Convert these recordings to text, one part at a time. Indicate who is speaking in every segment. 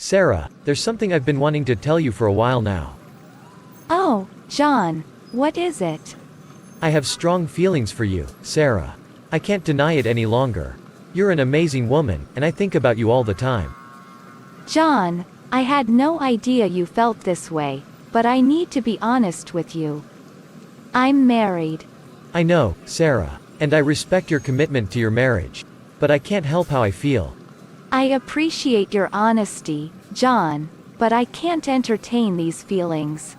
Speaker 1: Sarah, there's something I've been wanting to tell you for a while now.
Speaker 2: Oh, John, what is it?
Speaker 1: I have strong feelings for you, Sarah. I can't deny it any longer. You're an amazing woman, and I think about you all the time.
Speaker 2: John, I had no idea you felt this way, but I need to be honest with you. I'm married.
Speaker 1: I know, Sarah, and I respect your commitment to your marriage. But I can't help how I feel.
Speaker 2: I appreciate your honesty, John, but I can't entertain these feelings.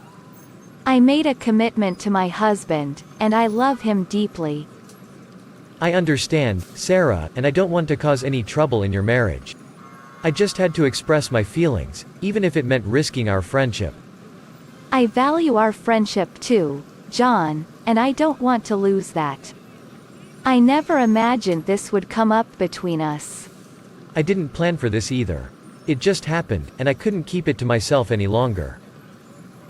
Speaker 2: I made a commitment to my husband, and I love him deeply.
Speaker 1: I understand, Sarah, and I don't want to cause any trouble in your marriage. I just had to express my feelings, even if it meant risking our friendship.
Speaker 2: I value our friendship too, John, and I don't want to lose that. I never imagined this would come up between us.
Speaker 1: I didn't plan for this either. It just happened, and I couldn't keep it to myself any longer.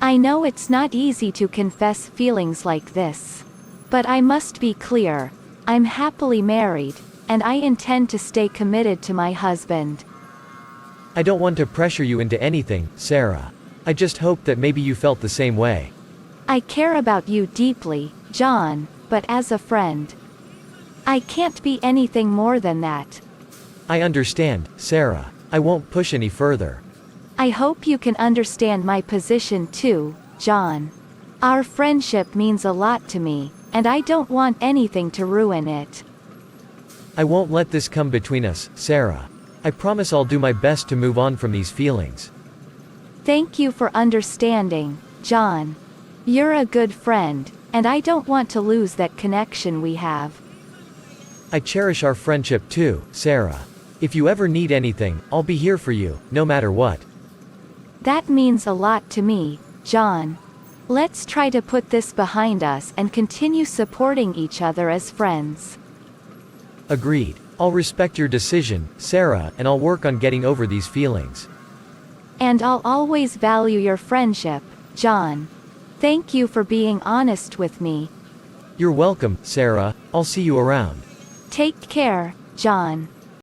Speaker 2: I know it's not easy to confess feelings like this. But I must be clear, I'm happily married, and I intend to stay committed to my husband.
Speaker 1: I don't want to pressure you into anything, Sarah. I just hope that maybe you felt the same way.
Speaker 2: I care about you deeply, John, but as a friend. I can't be anything more than that.
Speaker 1: I understand, Sarah. I won't push any further.
Speaker 2: I hope you can understand my position too, John. Our friendship means a lot to me, and I don't want anything to ruin it.
Speaker 1: I won't let this come between us, Sarah. I promise I'll do my best to move on from these feelings.
Speaker 2: Thank you for understanding, John. You're a good friend, and I don't want to lose that connection we have.
Speaker 1: I cherish our friendship too, Sarah. If you ever need anything, I'll be here for you, no matter what.
Speaker 2: That means a lot to me, John. Let's try to put this behind us and continue supporting each other as friends.
Speaker 1: Agreed. I'll respect your decision, Sarah, and I'll work on getting over these feelings.
Speaker 2: And I'll always value your friendship, John. Thank you for being honest with me.
Speaker 1: You're welcome, Sarah. I'll see you around.
Speaker 2: Take care, John.